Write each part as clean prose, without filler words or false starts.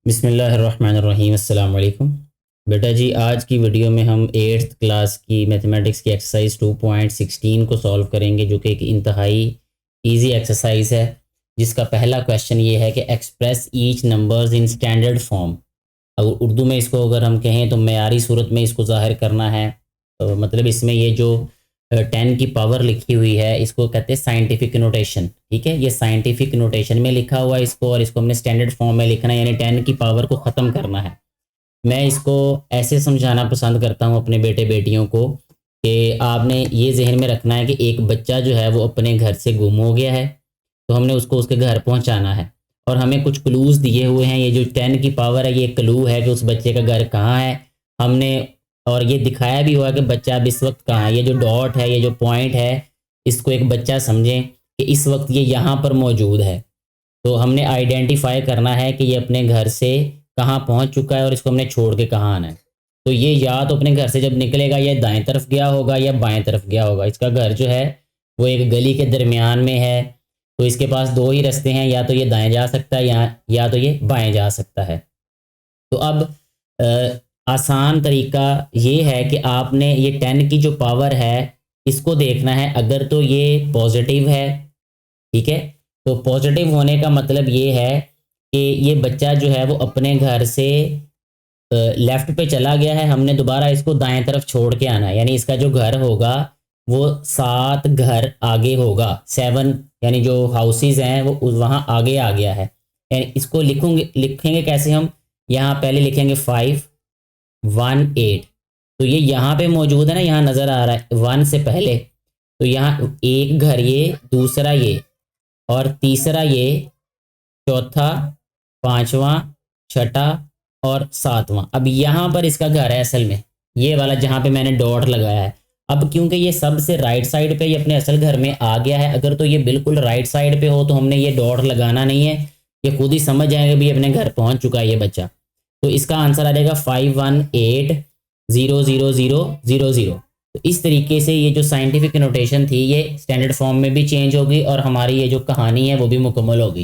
बिस्मिल्लाहिर्रहमानिर्रहीम अस्सलाम वालेकुम। बेटा जी, आज की वीडियो में हम 8th क्लास की मैथमेटिक्स की एक्सरसाइज 2.16 को सॉल्व करेंगे, जो कि एक इंतहाई इजी एक्सरसाइज है, जिसका पहला क्वेश्चन ये है कि express each numbers in standard form. अगर उर्दू में इसको अगर हम कहें तो मेयारी सूरत में इसको ज़ाहिर करना है। तो मतलब इसमें ये जो 10 की पावर लिखी हुई है इसको कहते हैं साइंटिफिक नोटेशन। ठीक है, ये साइंटिफिक नोटेशन में लिखा हुआ है इसको, और इसको हमने स्टैंडर्ड फॉर्म में लिखना है, यानी 10 की पावर को ख़त्म करना है। मैं इसको ऐसे समझाना पसंद करता हूँ अपने बेटे बेटियों को कि आपने ये जहन में रखना है कि एक बच्चा जो है वो अपने घर से गुम हो गया है, तो हमने उसको उसके घर पहुँचाना है, और हमें कुछ क्लूज़ दिए हुए हैं। ये जो 10 की पावर है ये क्लू है कि उस बच्चे का घर कहाँ है हमने, और ये दिखाया भी हुआ कि बच्चा अब इस वक्त कहाँ है। ये जो डॉट है, ये जो पॉइंट है, इसको एक बच्चा समझें कि इस वक्त ये यहाँ पर मौजूद है। तो हमने आइडेंटिफाई करना है कि ये अपने घर से कहाँ पहुँच चुका है और इसको हमने छोड़ के कहाँ आना है। तो ये या तो अपने घर से जब निकलेगा ये दाएं तरफ गया होगा या बाएं तरफ गया होगा। इसका घर जो है वो एक गली के दरमियान में है, तो इसके पास दो ही रास्ते हैं, या तो ये दाएं जा सकता है या तो ये बाएं जा सकता है। तो अब आसान तरीका ये है कि आपने ये 10 की जो पावर है इसको देखना है। अगर तो ये पॉजिटिव है, ठीक है, तो पॉजिटिव होने का मतलब ये है कि ये बच्चा जो है वो अपने घर से लेफ्ट पे चला गया है, हमने दोबारा इसको दाएं तरफ छोड़ के आना है, यानी इसका जो घर होगा वो 7 घर आगे होगा। 7 यानी जो हाउसेज हैं वो वहाँ आगे आ गया है। यानी इसको लिखेंगे कैसे हम, यहाँ पहले लिखेंगे 5 1 8। तो ये यहाँ पे मौजूद है ना, यहाँ नज़र आ रहा है 1 से पहले। तो यहाँ एक घर ये, दूसरा ये, और तीसरा ये, चौथा, पांचवा, छठा और सातवां। अब यहाँ पर इसका घर है असल में, ये वाला जहाँ पे मैंने डॉट लगाया है। अब क्योंकि ये सबसे राइट साइड पे ये अपने असल घर में आ गया है, अगर तो ये बिल्कुल राइट साइड पे हो तो हमने ये डॉट लगाना नहीं है, ये खुद ही समझ जाएंगे भी अपने घर पहुंच चुका है ये बच्चा। तो इसका आंसर आ जाएगा 51800000। तो इस तरीके से ये जो साइंटिफिक नोटेशन थी ये स्टैंडर्ड फॉर्म में भी चेंज होगी, और हमारी ये जो कहानी है वो भी मुकम्मल होगी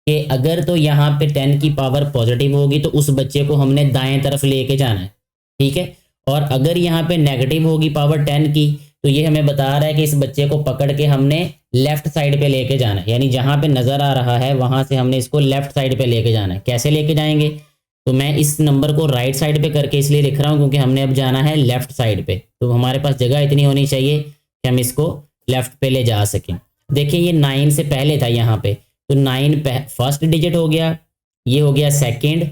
कि अगर तो यहाँ पे 10 की पावर पॉजिटिव होगी तो उस बच्चे को हमने दाएं तरफ लेके जाना है। ठीक है, और अगर यहाँ पे नेगेटिव होगी पावर 10 की, तो ये हमें बता रहा है कि इस बच्चे को पकड़ के हमने लेफ्ट साइड पे लेके जाना है, यानी जहाँ पे नज़र आ रहा है वहाँ से हमने इसको लेफ्ट साइड पे लेके जाना है। कैसे लेके जाएंगे, तो मैं इस नंबर को राइट साइड पे करके इसलिए लिख रहा हूँ क्योंकि हमने अब जाना है लेफ्ट साइड पे, तो हमारे पास जगह इतनी होनी चाहिए कि हम इसको लेफ्ट पे ले जा सकें। देखिए ये 9 से पहले था यहाँ पे, तो 9 फर्स्ट डिजिट हो गया, ये हो गया second,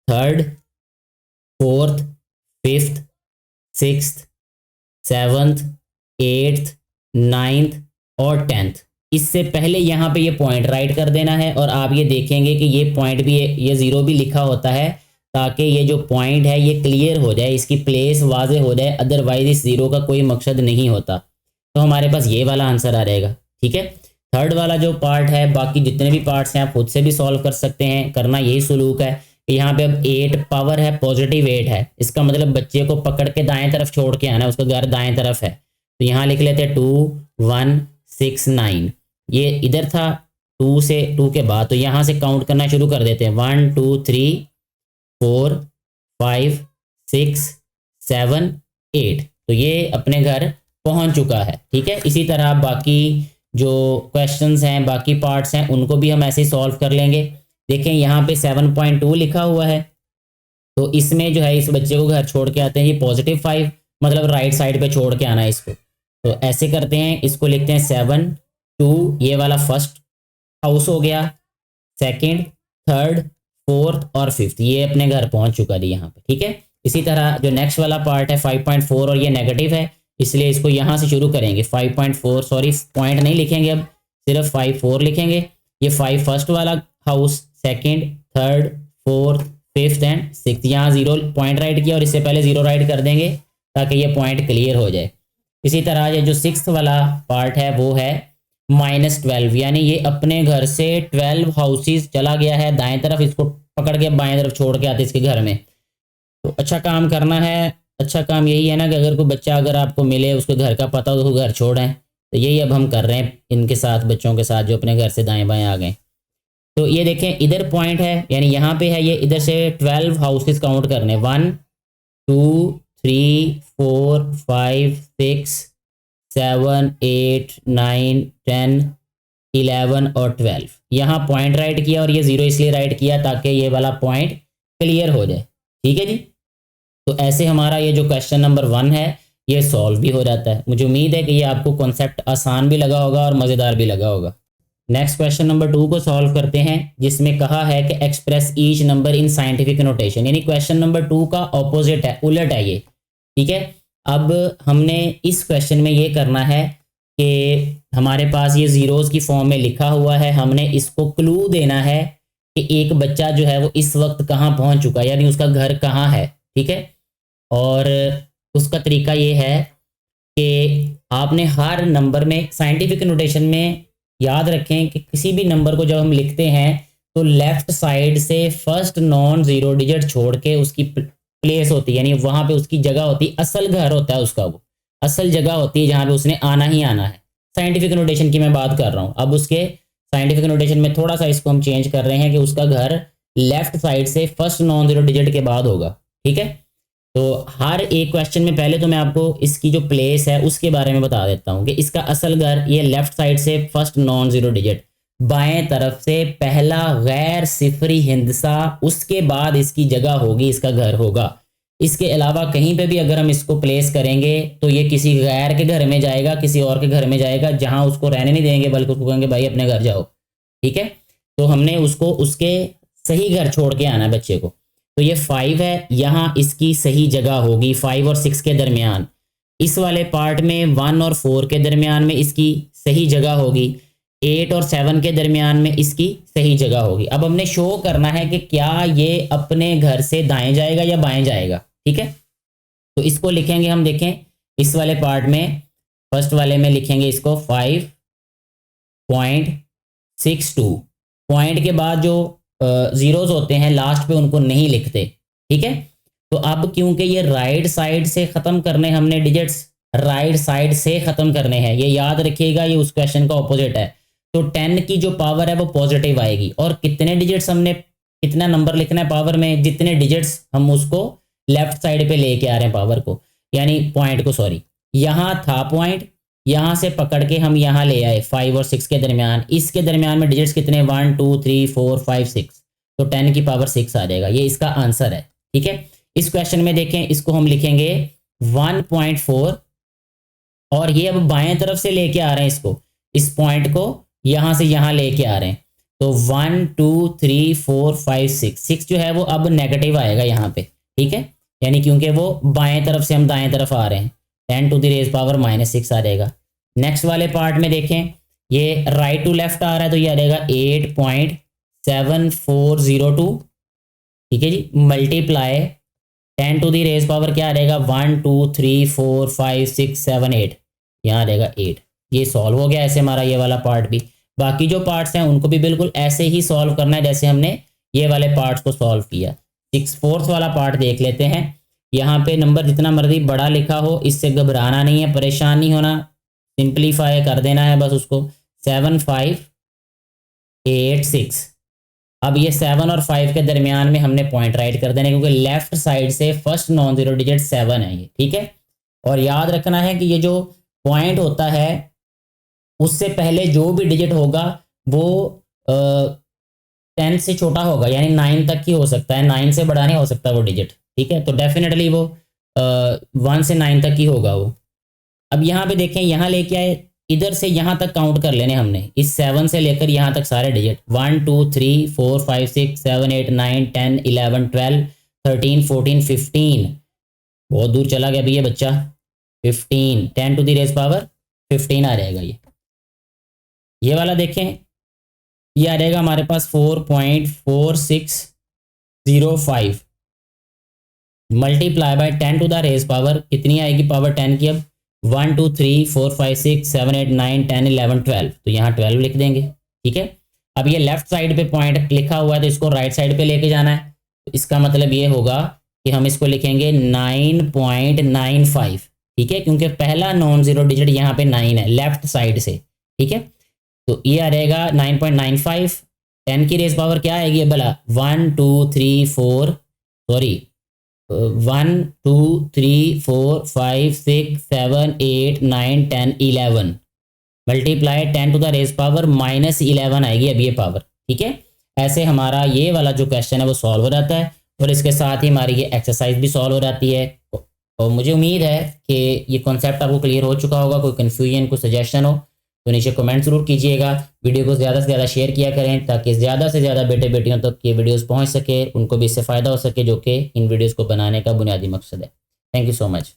third, fourth, fifth, sixth, seventh, eighth, ninth और 10th। इससे पहले यहाँ पे ये पॉइंट राइट कर देना है, और आप ये देखेंगे कि ये पॉइंट भी, ये ज़ीरो भी लिखा होता है ताकि ये जो पॉइंट है ये क्लियर हो जाए, इसकी प्लेस वाजे हो जाए, अदरवाइज इस ज़ीरो का कोई मकसद नहीं होता। तो हमारे पास ये वाला आंसर आ रहेगा। ठीक है, थर्ड वाला जो पार्ट है, बाकी जितने भी पार्ट्स हैं आप खुद से भी सॉल्व कर सकते हैं, करना यही सलूक है कि यहाँ पे अब 8 पावर है, पॉजिटिव 8 है, इसका मतलब बच्चे को पकड़ के दाएं तरफ छोड़ के आना है, उसका घर दाएं तरफ है। तो यहाँ लिख लेते हैं 2 1 6 9, ये इधर था 2 से 2 के बाद, तो यहाँ से काउंट करना शुरू कर देते हैं 1 2 3 4 5 6 7 8। तो ये अपने घर पहुंच चुका है। ठीक है, इसी तरह बाकी जो क्वेश्चंस हैं, बाकी पार्ट्स हैं, उनको भी हम ऐसे ही सॉल्व कर लेंगे। देखें यहाँ पे 7.2 लिखा हुआ है, तो इसमें जो है इस बच्चे को घर छोड़ के आते हैं, ये पॉजिटिव 5 मतलब राइट साइड पे छोड़ के आना है इसको। तो ऐसे करते हैं, इसको लिखते हैं 7 2, ये वाला फर्स्ट हाउस हो गया, सेकंड, थर्ड, फोर्थ और फिफ्थ, ये अपने घर पहुंच चुका है यहाँ पे। ठीक है, इसी तरह जो नेक्स्ट वाला पार्ट है 5.4, और ये नेगेटिव है इसलिए इसको यहाँ से शुरू करेंगे 5.4, सॉरी पॉइंट नहीं लिखेंगे, अब सिर्फ 5 4 लिखेंगे। ये 5 फर्स्ट वाला house, second, third, fourth, fifth and six, यहाँ जीरो पॉइंट राइट किया और इससे पहले जीरो राइट कर देंगे ताकि ये पॉइंट क्लियर हो जाए। इसी तरह ये जो सिक्स्थ वाला पार्ट है वो है -12, यानी ये अपने घर से 12 हाउसेस चला गया है दाएं तरफ, इसको पकड़ के बाएं तरफ छोड़ के आते इसके घर में। तो अच्छा काम करना है, अच्छा काम यही है ना कि अगर कोई बच्चा अगर आपको मिले उसके घर का पता हो तो घर छोड़ें। तो यही अब हम कर रहे हैं इनके साथ, बच्चों के साथ जो अपने घर से दाएं बाएं आ गए। तो ये देखें इधर पॉइंट है, यानी यहाँ पे है ये, इधर से 12 हाउसेस काउंट करने, 1 2 3 4 5 6 7 8 9 10 11 और 12। यहाँ पॉइंट राइट किया और ये 0 इसलिए राइट किया ताकि ये वाला पॉइंट क्लियर हो जाए। ठीक है जी। तो ऐसे हमारा ये जो क्वेश्चन नंबर 1 है ये सॉल्व भी हो जाता है। मुझे उम्मीद है कि ये आपको कॉन्सेप्ट आसान भी लगा होगा और मज़ेदार भी लगा होगा। नेक्स्ट क्वेश्चन नंबर 2 को सॉल्व करते हैं, जिसमें कहा है कि express each number in scientific notation, यानी क्वेश्चन नंबर 2 का ऑपोजिट है, उलट है ये। ठीक है। अब हमने इस क्वेश्चन में ये करना है कि हमारे पास ये ज़ीरोज़ की फॉर्म में लिखा हुआ है, हमने इसको क्लू देना है कि एक बच्चा जो है वो इस वक्त कहाँ पहुँच चुका है, यानी उसका घर कहाँ है। ठीक है। और उसका तरीका ये है कि आपने हर नंबर में साइंटिफिक नोटेशन में याद रखें कि किसी भी नंबर को जब हम लिखते हैं तो लेफ्ट साइड से फर्स्ट नॉन ज़ीरो डिजिट छोड़ के उसकी प्लेस होती है, यानी वहाँ पे उसकी जगह होती है, असल घर होता है उसका, वो असल जगह होती है जहाँ पे उसने आना ही आना है। साइंटिफिक नोटेशन की मैं बात कर रहा हूँ। अब उसके साइंटिफिक नोटेशन में थोड़ा सा इसको हम चेंज कर रहे हैं कि उसका घर लेफ्ट साइड से फर्स्ट नॉन ज़ीरो डिजिट के बाद होगा। ठीक है। तो हर एक क्वेश्चन में पहले तो मैं आपको इसकी जो प्लेस है उसके बारे में बता देता हूँ कि इसका असल घर ये लेफ्ट साइड से फर्स्ट नॉन ज़ीरो डिजिट, बाएं तरफ से पहला गैर सिफरी हिंदसा, उसके बाद इसकी जगह होगी, इसका घर होगा। इसके अलावा कहीं पे भी अगर हम इसको प्लेस करेंगे तो ये किसी गैर के घर में जाएगा, किसी और के घर में जाएगा, जहाँ उसको रहने नहीं देंगे बल्कि उसको कहेंगे भाई अपने घर जाओ। ठीक है। तो हमने उसको उसके सही घर छोड़ के आना है बच्चे को। तो ये 5 है, यहाँ इसकी सही जगह होगी 5 और 6 के दरमियान। इस वाले पार्ट में 1 और 4 के दरमियान में इसकी सही जगह होगी, 8 और 7 के दरमियान में इसकी सही जगह होगी। अब हमने शो करना है कि क्या ये अपने घर से दाएं जाएगा या बाएं जाएगा। ठीक है। तो इसको लिखेंगे हम, देखें इस वाले पार्ट में फर्स्ट वाले में लिखेंगे इसको 5.62। पॉइंट के बाद जो ज़ीरोज़ होते हैं लास्ट पे उनको नहीं लिखते। ठीक है। तो अब क्योंकि ये राइट साइड से ख़त्म करने, हमने डिजिट्स राइट साइड से ख़त्म करने हैं, ये याद रखिएगा, ये उस क्वेश्चन का ऑपोजिट है। तो 10 की जो पावर है वो पॉजिटिव आएगी, और कितने डिजिट्स हमने, कितना नंबर लिखना है पावर में, जितने डिजिट्स हम उसको लेफ्ट साइड पे लेके आ रहे हैं पावर को, यानी पॉइंट को, सॉरी यहाँ था पॉइंट, यहाँ से पकड़ के हम यहाँ ले आए 5 और 6 के दरमियान। इसके दरमियान में डिजिट्स कितने, 1 2 3 4 5 6, तो 10 की पावर 6 आ जाएगा। ये इसका आंसर है। ठीक है। इस क्वेश्चन में देखें, इसको हम लिखेंगे 1.4, और ये अब बाएं तरफ से लेके आ रहे हैं इसको, इस पॉइंट को यहाँ से यहाँ लेके आ रहे हैं। तो 1 2 3 4 5 6 जो है वो अब नेगेटिव आएगा यहाँ पे। ठीक है। यानी क्योंकि वो बाएं तरफ से हम दाएं तरफ आ रहे हैं, 10 टू द रेज पावर -6 आ जाएगा। नेक्स्ट वाले पार्ट में देखें, ये राइट टू लेफ्ट आ रहा है, तो ये आ जाएगा 8.7402। ठीक है जी। Multiply 10 to the raise power क्या आ जाएगा, 1 2 3 4 5 6 7 8, यहाँ आ जाएगा 8। ये सॉल्व हो गया ऐसे हमारा ये वाला पार्ट भी। बाकी जो पार्ट्स हैं उनको भी बिल्कुल ऐसे ही सॉल्व करना है जैसे हमने ये वाले पार्ट्स को सॉल्व किया। 4th वाला पार्ट देख लेते हैं। यहाँ पे नंबर जितना मर्जी बड़ा लिखा हो, इससे घबराना नहीं है, परेशान नहीं होना, सिंप्लीफाई कर देना है बस उसको। 7 5 8 6, अब ये 7 और 5 के दरमियान में हमने पॉइंट राइट कर देना है, क्योंकि लेफ्ट साइड से फर्स्ट नॉन ज़ीरो डिजिट 7 है ये। ठीक है। और याद रखना है कि ये जो पॉइंट होता है उससे पहले जो भी डिजिट होगा वो 10 से छोटा होगा, यानी 9 तक ही हो सकता है, 9 से बड़ा नहीं हो सकता वो डिजिट। ठीक है। तो डेफिनेटली वो 1 से 9 तक ही होगा वो। अब यहाँ पे देखें, यहाँ लेके आए, इधर से यहाँ तक काउंट कर लेने हमने, इस 7 से लेकर यहाँ तक सारे डिजिट, 1 2 3 4 5 6 7 8 9 10 11 12 13 14 15, बहुत दूर चला गया अभी ये बच्चा, 15, 10 टू द रेज पावर 15 आ जाएगा ये वाला देखें, ये आ जाएगा हमारे पास 4.4605 multiply by 10 to the raise power कितनी आएगी पावर 10 की, अब 1 2 3 4 5 6 7 8 9 10 11 12, तो यहाँ 12 लिख देंगे। ठीक है। अब ये लेफ्ट साइड पे पॉइंट लिखा हुआ है तो इसको राइट साइड पे लेके जाना है, तो इसका मतलब ये होगा कि हम इसको लिखेंगे 9.95। ठीक है। क्योंकि पहला नॉन ज़ीरो डिजिट यहाँ पे 9 है लेफ्ट साइड से। ठीक है। तो ये आ जाएगा 9.95, 10 की रेस पावर क्या आएगी भला, 1 2 3 4 sorry 1 2 3 4 5 6 7 8 9 10 11 multiply 10 to the race power -11 आएगी अब ये पावर। ठीक है, ऐसे हमारा ये वाला जो क्वेश्चन है वो सॉल्व हो जाता है और इसके साथ ही हमारी ये एक्सरसाइज भी सॉल्व हो जाती है। और मुझे उम्मीद है कि ये कॉन्सेप्ट आपको क्लियर हो चुका होगा। कोई कन्फ्यूजन, कोई सजेशन हो तो नीचे कमेंट ज़रूर कीजिएगा। वीडियो को ज़्यादा से ज़्यादा शेयर किया करें ताकि ज़्यादा से ज़्यादा बेटे बेटियों तक ये वीडियोस पहुंच सके, उनको भी इससे फ़ायदा हो सके, जो कि इन वीडियोस को बनाने का बुनियादी मकसद है। Thank you so much.